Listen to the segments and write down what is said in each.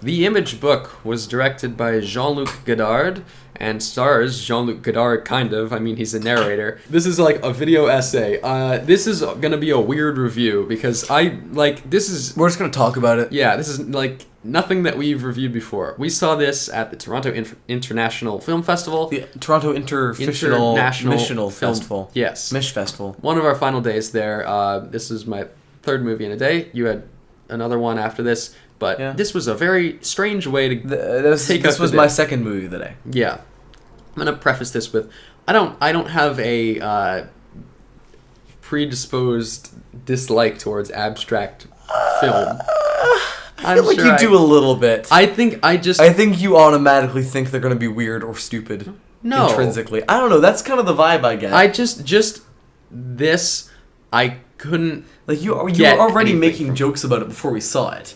The Image book was directed by Jean-Luc Godard and stars Jean-Luc Godard, kind of. I mean, he's a narrator. This is like a video essay. This is gonna be a weird review because this is... We're just gonna talk about it. Yeah, this is like nothing that we've reviewed before. We saw this at the Toronto International Film Festival. The Toronto International Festival. Yes. Mish Festival. One of our final days there. This is my third movie in a day. You had another one after this. But this was a very strange way to This was my second movie of the day. Yeah. I'm going to preface this with, I don't have a predisposed dislike towards abstract film. I feel like you do a little bit. I think you automatically think they're going to be weird or stupid. No. Intrinsically. I don't know. That's kind of the vibe I get. I couldn't. Like you were already making jokes about it before we saw it.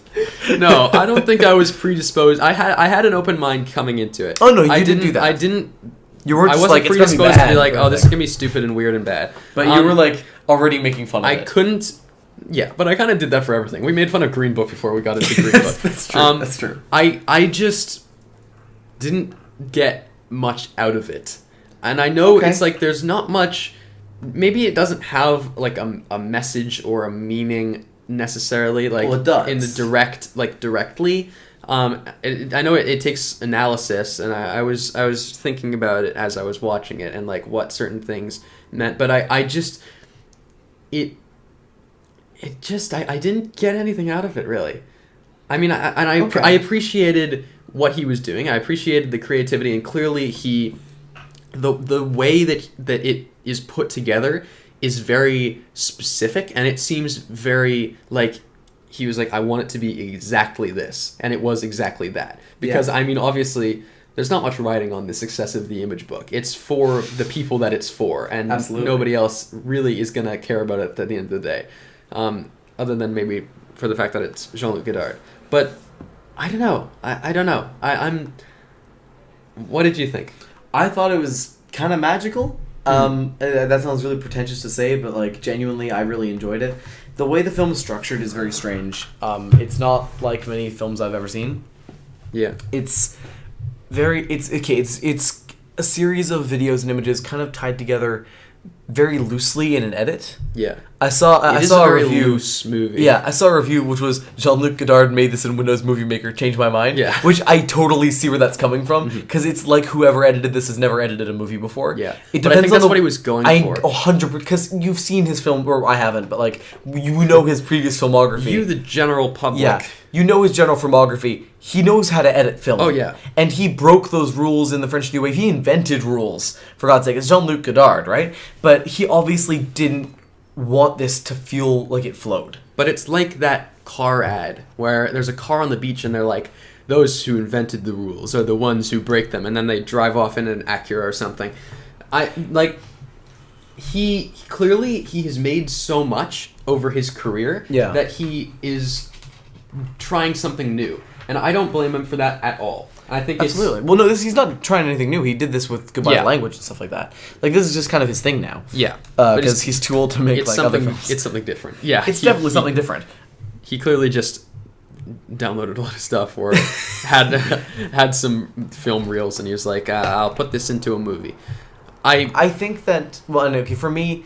No, I don't think I was predisposed. I had an open mind coming into it. Oh no, you didn't do that. I didn't. You were just I wasn't like, predisposed to be like, oh, this is gonna be stupid and weird and bad. But you were like already making fun of it. I couldn't. Yeah, but I kind of did that for everything. We made fun of Green Book before we got into Green Book. That's true. That's true. I just didn't get much out of it, and I know it's like there's not much. Maybe it doesn't have like a message or a meaning necessarily, like it does. in the directly. I know it takes analysis, and I was thinking about it as I was watching it and like what certain things meant, but I didn't get anything out of it really. I mean, I appreciated what he was doing. I appreciated the creativity, and clearly the way that it is put together is very specific, and it seems very like he was like, I want it to be exactly this, and it was exactly that. Because I mean, obviously, there's not much writing on the success of the Image book. It's for the people that it's for, and nobody else really is gonna care about it at the end of the day, other than maybe for the fact that it's Jean-Luc Godard. But I don't know. I don't know. I'm. What did you think? I thought it was kind of magical. That sounds really pretentious to say, but like genuinely, I really enjoyed it. The way the film is structured is very strange. It's not like many films I've ever seen. Yeah. It's a series of videos and images kind of tied together very loosely in an edit. Yeah. I saw a review. Loose movie. Yeah, I saw a review which was Jean-Luc Godard made this in Windows Movie Maker, changed my mind. Yeah. Which I totally see where that's coming from, because it's like whoever edited this has never edited a movie before. Yeah. It but I think that's what he was going for. 100%, because you've seen his film, or I haven't, but like you know his previous filmography. You, the general public. Yeah. You know his general filmography. He knows how to edit film. Oh, yeah. And he broke those rules in the French New Wave. He invented rules, for God's sake. It's Jean-Luc Godard, right? But he obviously didn't want this to feel like it flowed. But it's like that car ad where there's a car on the beach and they're like, those who invented the rules are the ones who break them, and then they drive off in an Acura or something. He clearly has made so much over his career that he is trying something new, and I don't blame him for that at all. I think absolutely. Well, no, he's not trying anything new. He did this with Goodbye to Language and stuff like that. Like, this is just kind of his thing now. Yeah, because he's too old to make like other films. It's something different. Yeah, it's definitely something different. He clearly just downloaded a lot of stuff or had some film reels, and he was like, "I'll put this into a movie." I think that for me,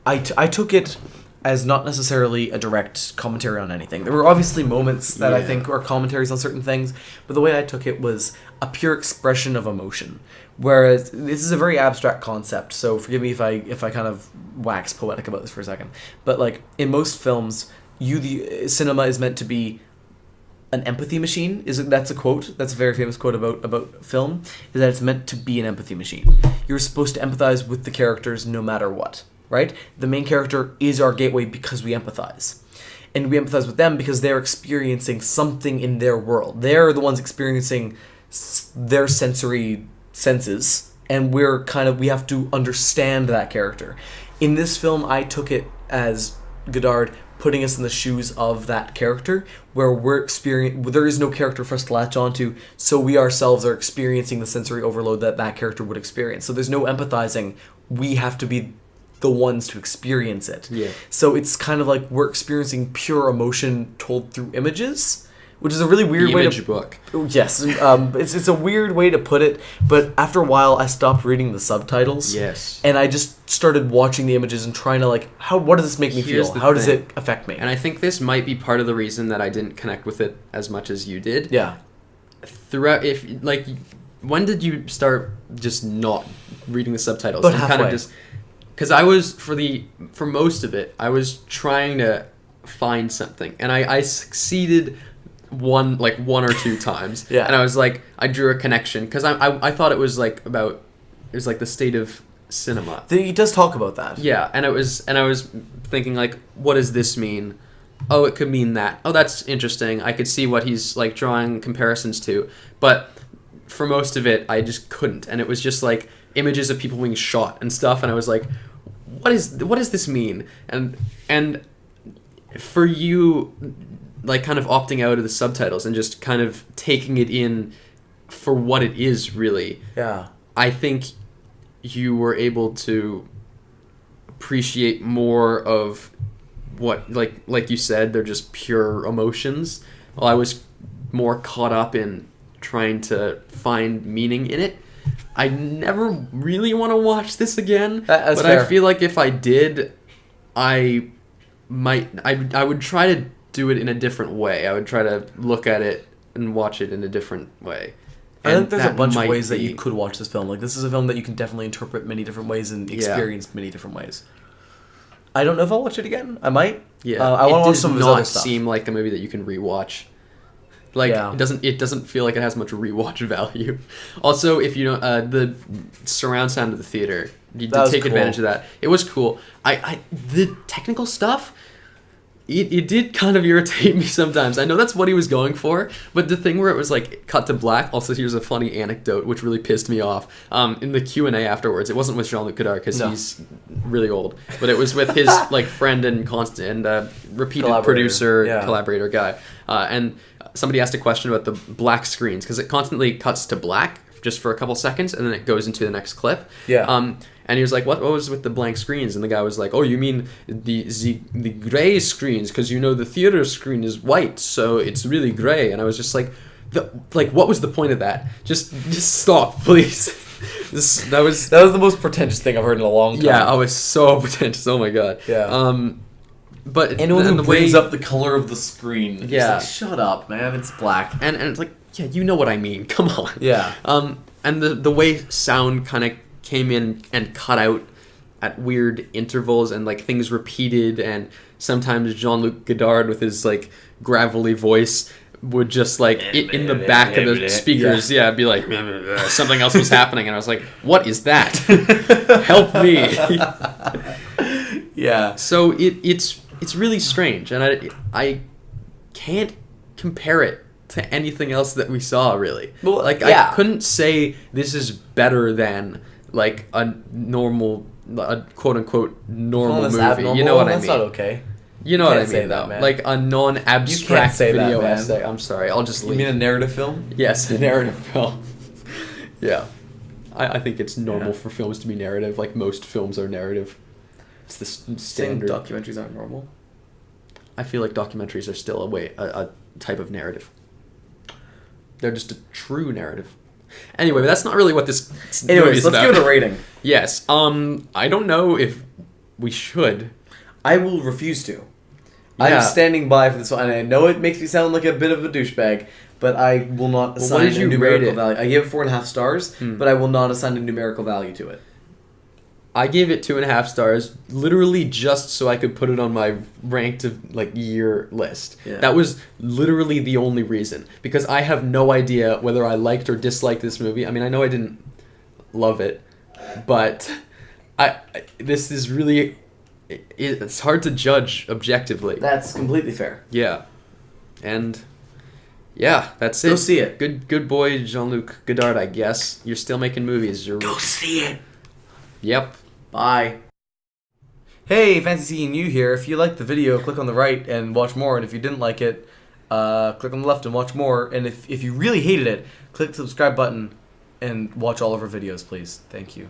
I took it as not necessarily a direct commentary on anything. There were obviously moments that I think are commentaries on certain things, but the way I took it was a pure expression of emotion. Whereas this is a very abstract concept, so forgive me if I kind of wax poetic about this for a second. But like in most films, the cinema is meant to be an empathy machine. That's a quote. That's a very famous quote about film. Is that it's meant to be an empathy machine. You're supposed to empathize with the characters no matter what. Right? The main character is our gateway because we empathize. And we empathize with them because they're experiencing something in their world. They're the ones experiencing their sensory senses, and we have to understand that character. In this film, I took it as Godard putting us in the shoes of that character, where there is no character for us to latch onto, so we ourselves are experiencing the sensory overload that character would experience. So there's no empathizing. We have to be the ones to experience it. Yeah. So it's kind of like we're experiencing pure emotion told through images, which is a really weird way to book. Yes, it's a weird way to put it, but after a while I stopped reading the subtitles. Yes. And I just started watching the images and trying to what does this make me feel? How does it affect me? And I think this might be part of the reason that I didn't connect with it as much as you did. Yeah. Throughout, when did you start just not reading the subtitles? About halfway. Because I was for most of it, I was trying to find something, and I succeeded one or two times. Yeah. And I was like, I drew a connection because I thought it was the state of cinema. He does talk about that. Yeah, and I was thinking what does this mean? Oh, it could mean that. Oh, that's interesting. I could see what he's drawing comparisons to, but for most of it, I just couldn't, and it was just images of people being shot and stuff, and I was like, what does this mean? And for you, kind of opting out of the subtitles and just kind of taking it in for what it is, really. Yeah. I think you were able to appreciate more of what, like you said, they're just pure emotions. While I was more caught up in trying to find meaning in it. I never really want to watch this again, That's but fair. I feel like if I did, I would try to do it in a different way. I would try to look at it and watch it in a different way. I think there's a bunch of ways be... that you could watch this film. This is a film that you can definitely interpret many different ways and experience many different ways. I don't know if I'll watch it again. I might. Yeah, I want to watch some of his other stuff. It does not seem like a movie that you can rewatch. It doesn't feel like it has much rewatch value. Also, if you know the surround sound of the theater, you did take advantage of that. It was cool. The technical stuff, it did kind of irritate me sometimes. I know that's what he was going for, but the thing where it was cut to black. Also, here's a funny anecdote which really pissed me off. In the Q&A afterwards, it wasn't with Jean-Luc Godard because he's really old, but it was with his friend and constant and repeated producer collaborator guy, and somebody asked a question about the black screens because it constantly cuts to black just for a couple seconds and then it goes into the next clip. Yeah. And he was like, what was with the blank screens? And the guy was like, oh, you mean the gray screens because the theater screen is white, so it's really gray. And I was just like, what was the point of that? Just stop, please. That was the most pretentious thing I've heard in a long time. Yeah, I was so pretentious. Oh my god. Yeah. But anyone who brings up the color of the screen, yeah, shut up, man. It's black. And it's you know what I mean. Come on. Yeah. And the way sound kind of came in and cut out at weird intervals and things repeated, and sometimes Jean-Luc Godard with his gravelly voice would just in the back of the speakers be like something else was happening, and I was like, what is that? Help me. Yeah. So it's really strange, and I can't compare it to anything else that we saw, really. Well, I couldn't say this is better than a quote unquote normal movie. Abnormal. You know what I mean? That's not okay. You know what I mean, though. A non-abstract video essay. I'm sorry, I'll just leave. You mean a narrative film? Yes, a narrative film. Yeah. I think it's normal for films to be narrative. Most films are narrative. It's the standard. Documentaries aren't normal. I feel like documentaries are still a type of narrative. They're just a true narrative. Anyway, but that's not really what this movie is let's about. give it a rating. Yes. I don't know if we should. I will refuse to. Yeah. I'm standing by for this one, and I know it makes me sound like a bit of a douchebag, but I will not assign a numerical value. I give it 4.5 stars, but I will not assign a numerical value to it. I gave it 2.5 stars, literally just so I could put it on my ranked year list. Yeah. That was literally the only reason, because I have no idea whether I liked or disliked this movie. I mean, I know I didn't love it, but this is really, it's hard to judge objectively. That's completely fair. Yeah, and yeah, that's it. Go see it. Good boy, Jean-Luc Godard. I guess you're still making movies. Go see it. Yep. Bye. Hey, fancy seeing you here. If you liked the video, click on the right and watch more. And if you didn't like it, click on the left and watch more. And if you really hated it, click the subscribe button and watch all of our videos, please. Thank you.